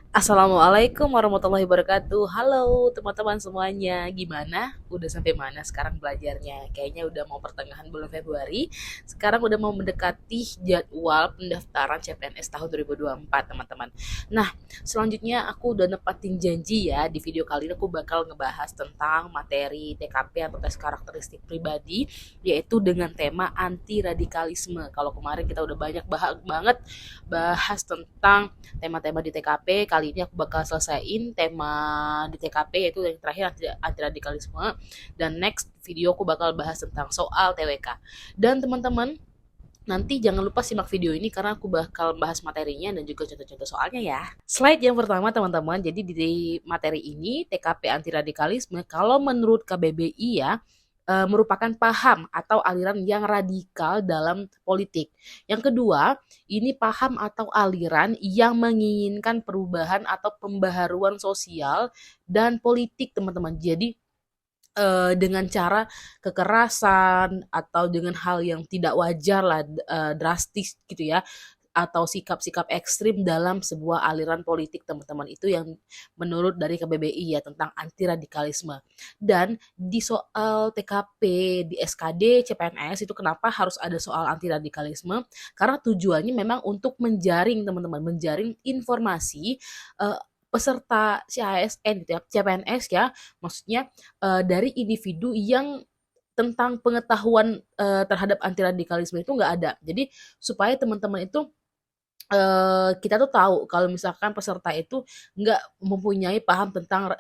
Assalamualaikum warahmatullahi wabarakatuh. Halo teman-teman semuanya. Gimana? Udah sampai mana sekarang belajarnya? Kayaknya udah mau pertengahan bulan Februari. Sekarang udah mau mendekati jadwal pendaftaran CPNS tahun 2024, teman-teman. Nah, selanjutnya aku udah nepatin janji ya. Di video kali ini aku bakal ngebahas tentang materi TKP atau tes karakteristik pribadi, yaitu dengan tema anti radikalisme. Kalau kemarin kita udah banyak banget bahas tentang tema-tema di TKP. Kali ini aku bakal selesaiin tema di TKP, yaitu yang terakhir anti radikalisme, dan next video aku bakal bahas tentang soal TWK. Dan teman-teman, nanti jangan lupa simak video ini karena aku bakal bahas materinya dan juga contoh-contoh soalnya ya. Slide yang pertama teman-teman, jadi di materi ini TKP anti radikalisme kalau menurut KBBI ya, merupakan paham atau aliran yang radikal dalam politik. Yang kedua, ini paham atau aliran yang menginginkan perubahan atau pembaharuan sosial dan politik, teman-teman. Jadi dengan cara kekerasan atau dengan hal yang tidak wajar lah, drastis gitu ya, atau sikap-sikap ekstrim dalam sebuah aliran politik, teman-teman. Itu yang menurut dari KBBI ya, tentang anti radikalisme. Dan di soal TKP di SKD CPNS itu kenapa harus ada soal anti radikalisme? Karena tujuannya memang untuk menjaring, teman-teman, menjaring informasi peserta CASN gitu ya, CPNS ya, maksudnya dari individu yang tentang pengetahuan terhadap anti radikalisme itu nggak ada. Jadi supaya teman-teman itu kita tuh tahu kalau misalkan peserta itu nggak mempunyai paham tentang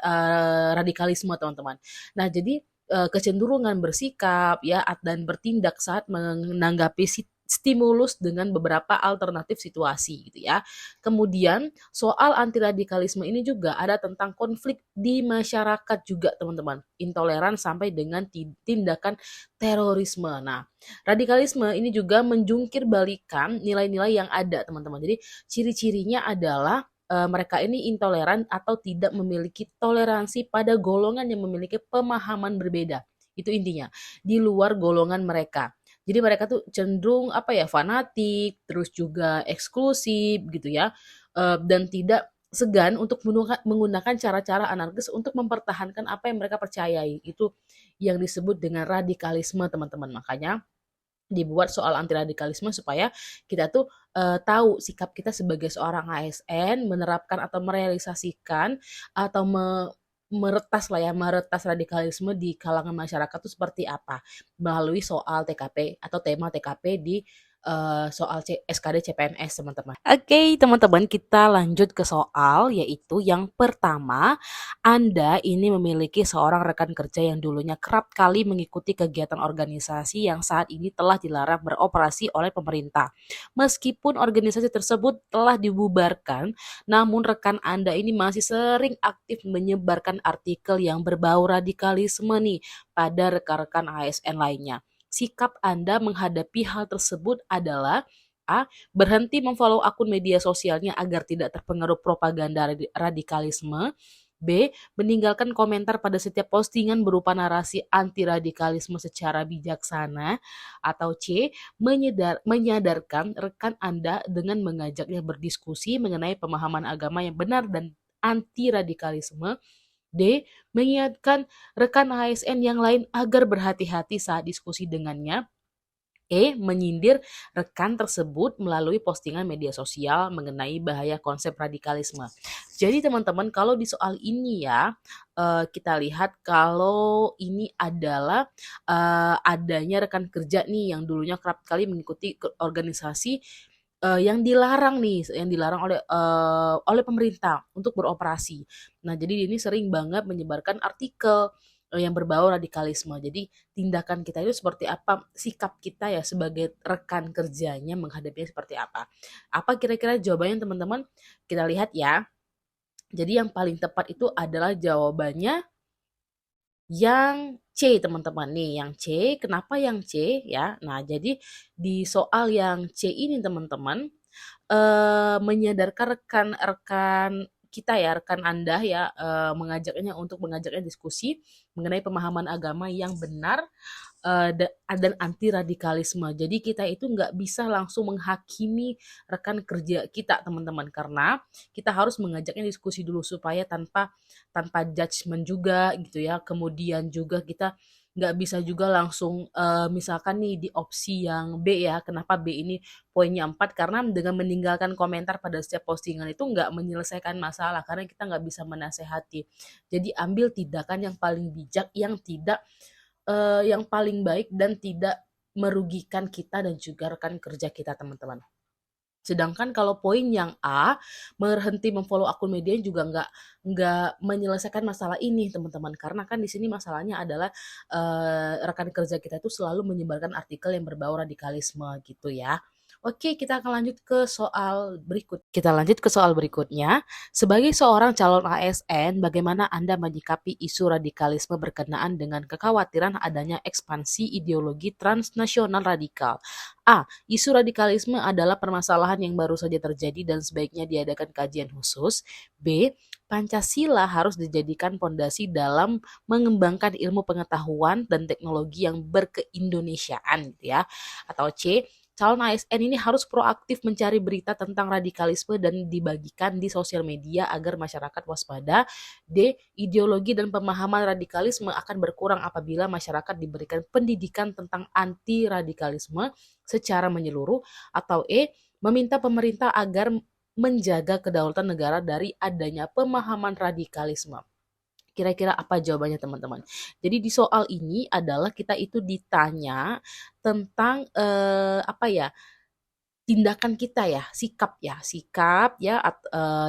radikalisme, teman-teman. Nah, jadi kecenderungan bersikap ya dan bertindak saat menanggapi stimulus dengan beberapa alternatif situasi gitu ya. Kemudian soal anti radikalisme ini juga ada tentang konflik di masyarakat juga, teman-teman. Intoleran sampai dengan tindakan terorisme. Nah, radikalisme ini juga menjungkir balikan nilai-nilai yang ada, teman-teman. Jadi ciri-cirinya adalah mereka ini intoleran atau tidak memiliki toleransi pada golongan yang memiliki pemahaman berbeda. Itu intinya, di luar golongan mereka. Jadi mereka tuh cenderung apa ya, fanatik, terus juga eksklusif gitu ya, dan tidak segan untuk menggunakan cara-cara anarkis untuk mempertahankan apa yang mereka percayai. Itu yang disebut dengan radikalisme, teman-teman. Makanya dibuat soal anti radikalisme supaya kita tuh tahu sikap kita sebagai seorang ASN menerapkan atau merealisasikan atau meretas lah ya, meretas radikalisme di kalangan masyarakat tuh seperti apa melalui soal TKP atau tema TKP di soal SKD CPNS, teman-teman. Oke, teman-teman, kita lanjut ke soal, yaitu yang pertama, Anda ini memiliki seorang rekan kerja yang dulunya kerap kali mengikuti kegiatan organisasi yang saat ini telah dilarang beroperasi oleh pemerintah. Meskipun organisasi tersebut telah dibubarkan, namun rekan Anda ini masih sering aktif menyebarkan artikel yang berbau radikalisme nih pada rekan-rekan ASN lainnya. Sikap Anda menghadapi hal tersebut adalah: A. Berhenti memfollow akun media sosialnya agar tidak terpengaruh propaganda radikalisme. B. Meninggalkan komentar pada setiap postingan berupa narasi anti radikalisme secara bijaksana. Atau C. Menyadarkan rekan Anda dengan mengajaknya berdiskusi mengenai pemahaman agama yang benar dan anti radikalisme. D. Mengingatkan rekan ASN yang lain agar berhati-hati saat diskusi dengannya. E. Menyindir rekan tersebut melalui postingan media sosial mengenai bahaya konsep radikalisme. Jadi teman-teman, kalau di soal ini ya, kita lihat kalau ini adalah adanya rekan kerja nih yang dulunya kerap kali mengikuti organisasi yang dilarang nih, yang dilarang oleh pemerintah untuk beroperasi. Nah, jadi ini sering banget menyebarkan artikel yang berbau radikalisme. Jadi tindakan kita itu seperti apa, sikap kita ya sebagai rekan kerjanya menghadapinya seperti apa. Apa kira-kira jawabannya, teman-teman? Kita lihat ya. Jadi yang paling tepat itu adalah jawabannya yang C, teman-teman. Nih, yang C. Kenapa yang C ya? Nah, jadi di soal yang C ini, teman-teman, menyadarkan rekan-rekan kita ya, rekan Anda ya, mengajaknya diskusi mengenai pemahaman agama yang benar, dan anti radikalisme. Jadi kita itu nggak bisa langsung menghakimi rekan kerja kita teman-teman, karena kita harus mengajaknya diskusi dulu supaya tanpa tanpa judgement juga gitu ya. Kemudian juga kita nggak bisa juga langsung misalkan nih di opsi yang B ya, kenapa B ini poinnya 4, karena dengan meninggalkan komentar pada setiap postingan itu nggak menyelesaikan masalah karena kita nggak bisa menasehati. Jadi ambil tindakan yang paling bijak, yang paling baik dan tidak merugikan kita dan juga rekan kerja kita teman-teman. Sedangkan kalau poin yang A, berhenti memfollow akun media juga nggak menyelesaikan masalah ini teman-teman. Karena kan di sini masalahnya adalah rekan kerja kita itu selalu menyebarkan artikel yang berbau radikalisme gitu ya. Oke, kita akan lanjut ke soal berikut. Kita lanjut ke soal berikutnya. Sebagai seorang calon ASN, bagaimana Anda menyikapi isu radikalisme berkenaan dengan kekhawatiran adanya ekspansi ideologi transnasional radikal? A. Isu radikalisme adalah permasalahan yang baru saja terjadi dan sebaiknya diadakan kajian khusus. B. Pancasila harus dijadikan pondasi dalam mengembangkan ilmu pengetahuan dan teknologi yang berkeindonesiaan gitu ya. Atau C. Calon ASN ini harus proaktif mencari berita tentang radikalisme dan dibagikan di sosial media agar masyarakat waspada. D. Ideologi dan pemahaman radikalisme akan berkurang apabila masyarakat diberikan pendidikan tentang anti radikalisme secara menyeluruh. Atau E. Meminta pemerintah agar menjaga kedaulatan negara dari adanya pemahaman radikalisme. Kira-kira apa jawabannya teman-teman? Jadi di soal ini adalah kita itu ditanya tentang apa ya? Tindakan kita sikap ya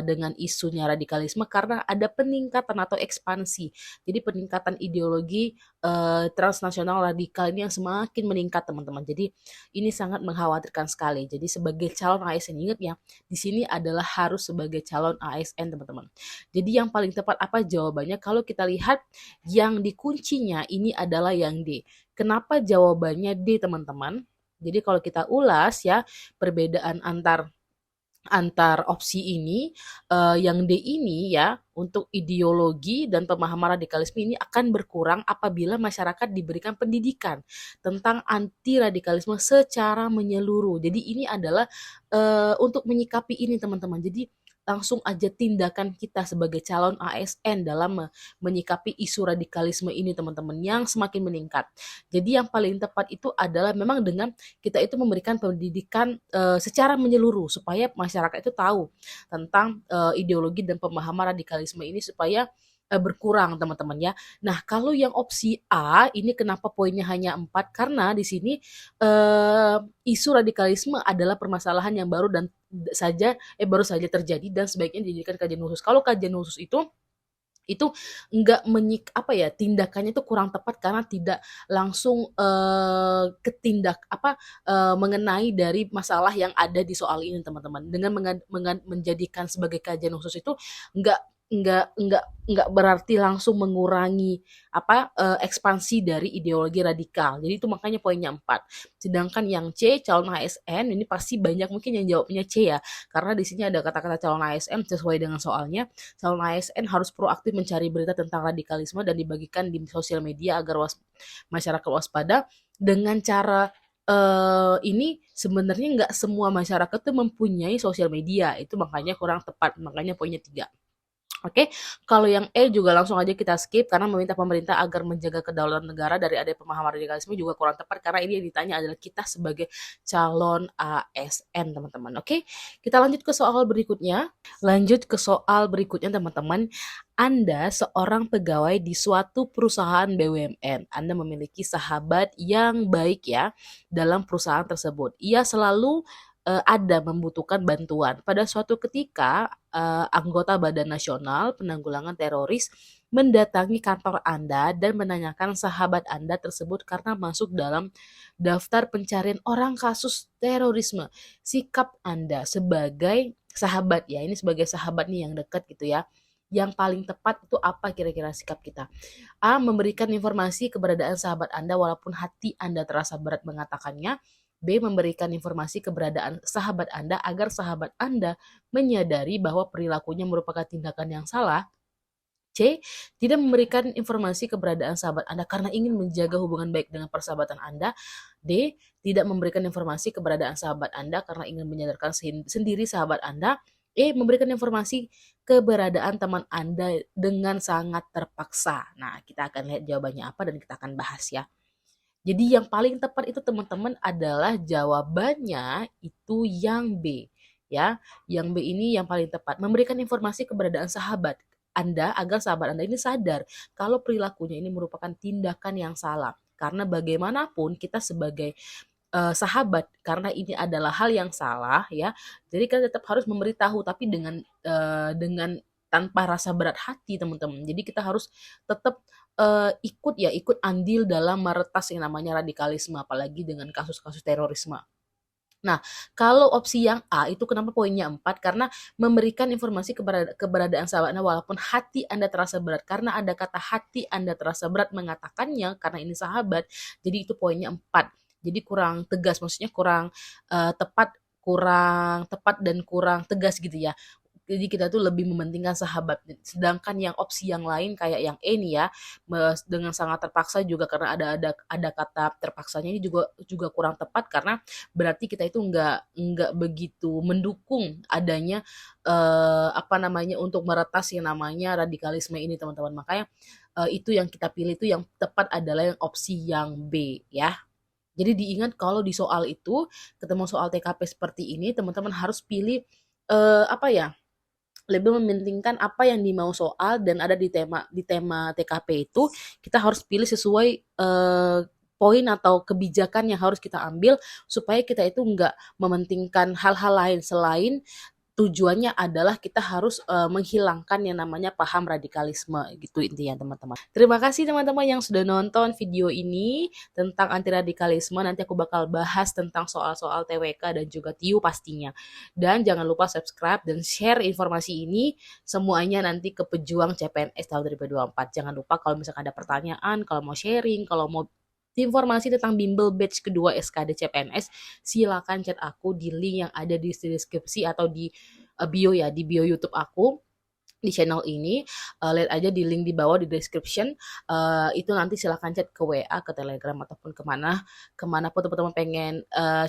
dengan isunya radikalisme karena ada peningkatan atau ekspansi. Jadi peningkatan ideologi transnasional radikal ini yang semakin meningkat teman-teman. Jadi ini sangat mengkhawatirkan sekali. Jadi sebagai calon ASN, ingat ya, di sini adalah harus sebagai calon ASN teman-teman. Jadi yang paling tepat apa jawabannya? Kalau kita lihat yang dikuncinya ini adalah yang D. Kenapa jawabannya D teman-teman? Jadi kalau kita ulas ya, perbedaan antar antar opsi ini, yang D ini ya, untuk ideologi dan pemahaman radikalisme ini akan berkurang apabila masyarakat diberikan pendidikan tentang anti radikalisme secara menyeluruh. Jadi ini adalah untuk menyikapi ini teman-teman. Jadi langsung aja tindakan kita sebagai calon ASN dalam menyikapi isu radikalisme ini teman-teman yang semakin meningkat. Jadi yang paling tepat itu adalah memang dengan kita itu memberikan pendidikan secara menyeluruh supaya masyarakat itu tahu tentang ideologi dan pemahaman radikalisme ini supaya berkurang teman-teman ya. Nah, kalau yang opsi A ini kenapa poinnya hanya 4? Karena di sini isu radikalisme adalah permasalahan yang baru saja terjadi dan sebaiknya dijadikan kajian khusus. Kalau kajian khusus itu enggak tindakannya itu kurang tepat karena tidak langsung mengenai dari masalah yang ada di soal ini teman-teman. Dengan menjadikan sebagai kajian khusus itu enggak enggak berarti langsung mengurangi ekspansi dari ideologi radikal. Jadi itu makanya poinnya 4. Sedangkan yang C, calon ASN, ini pasti banyak mungkin yang jawabnya C ya. Karena di sini ada kata-kata calon ASN sesuai dengan soalnya. Calon ASN harus proaktif mencari berita tentang radikalisme dan dibagikan di sosial media agar masyarakat waspada. Dengan cara ini sebenarnya nggak semua masyarakat tuh mempunyai sosial media. Itu makanya kurang tepat. Makanya poinnya 3. Oke, kalau yang E juga langsung aja kita skip karena meminta pemerintah agar menjaga kedaulatan negara dari adanya pemahaman radikalisme juga kurang tepat karena ini yang ditanya adalah kita sebagai calon ASN teman-teman. Oke, kita lanjut ke soal berikutnya. Teman-teman. Anda seorang pegawai di suatu perusahaan BUMN. Anda memiliki sahabat yang baik ya dalam perusahaan tersebut. Ia selalu ada membutuhkan bantuan. Pada suatu ketika, anggota Badan Nasional Penanggulangan Teroris mendatangi kantor Anda dan menanyakan sahabat Anda tersebut karena masuk dalam daftar pencarian orang kasus terorisme. Sikap Anda sebagai sahabat ya, ini sebagai sahabat nih yang dekat gitu ya. Yang paling tepat itu apa kira-kira sikap kita? A. Memberikan informasi keberadaan sahabat Anda walaupun hati Anda terasa berat mengatakannya. B. Memberikan informasi keberadaan sahabat Anda agar sahabat Anda menyadari bahwa perilakunya merupakan tindakan yang salah. C. Tidak memberikan informasi keberadaan sahabat Anda karena ingin menjaga hubungan baik dengan persahabatan Anda. D. Tidak memberikan informasi keberadaan sahabat Anda karena ingin menyadarkan sendiri sahabat Anda. E. Memberikan informasi keberadaan teman Anda dengan sangat terpaksa. Nah, kita akan lihat jawabannya apa dan kita akan bahas ya. Jadi yang paling tepat itu teman-teman adalah jawabannya itu yang B ya. Yang B ini yang paling tepat, memberikan informasi keberadaan sahabat Anda agar sahabat Anda ini sadar kalau perilakunya ini merupakan tindakan yang salah. Karena bagaimanapun kita sebagai sahabat, karena ini adalah hal yang salah ya. Jadi kita tetap harus memberitahu tapi dengan tanpa rasa berat hati teman-teman. Jadi kita harus tetap ikut andil dalam meretas yang namanya radikalisme apalagi dengan kasus-kasus terorisme. Nah, kalau opsi yang A itu kenapa poinnya 4? Karena memberikan informasi keberadaan sahabat Anda walaupun hati Anda terasa berat. Karena ada kata hati Anda terasa berat mengatakannya karena ini sahabat, jadi itu poinnya 4. Jadi kurang tegas, maksudnya kurang tepat dan kurang tegas gitu ya. Jadi kita tuh lebih mementingkan sahabat. Sedangkan yang opsi yang lain kayak yang E nih ya, dengan sangat terpaksa juga karena ada kata terpaksanya ini juga kurang tepat karena berarti kita itu nggak begitu mendukung adanya apa namanya untuk meretas yang namanya radikalisme ini teman-teman. Makanya itu yang kita pilih itu yang tepat adalah yang opsi yang B ya. Jadi diingat kalau di soal itu ketemu soal TKP seperti ini teman-teman harus pilih apa ya? Lebih mementingkan apa yang dimau soal dan ada di tema TKP itu kita harus pilih sesuai poin atau kebijakan yang harus kita ambil supaya kita itu enggak mementingkan hal-hal lain selain tujuannya adalah kita harus menghilangkan yang namanya paham radikalisme gitu intinya teman-teman. Terima kasih teman-teman yang sudah nonton video ini tentang anti radikalisme. Nanti aku bakal bahas tentang soal-soal TWK dan juga TIU pastinya. Dan jangan lupa subscribe dan share informasi ini semuanya nanti ke pejuang CPNS tahun 2024. Jangan lupa kalau misalkan ada pertanyaan, kalau mau sharing, kalau mau informasi tentang bimbel batch kedua SKD CPNS, silakan chat aku di link yang ada di deskripsi atau di bio ya, di bio YouTube aku di channel ini. Lihat aja di link di bawah di description. Itu nanti silakan chat ke WA, ke Telegram ataupun kemanapun teman-teman pengen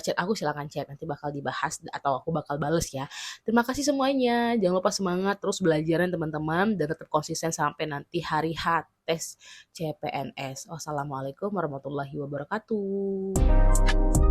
chat aku silakan chat. Nanti bakal dibahas atau aku bakal bales ya. Terima kasih semuanya. Jangan lupa semangat terus belajaran teman-teman dan tetap konsisten sampai nanti hari H tes CPNS. Wassalamualaikum warahmatullahi wabarakatuh.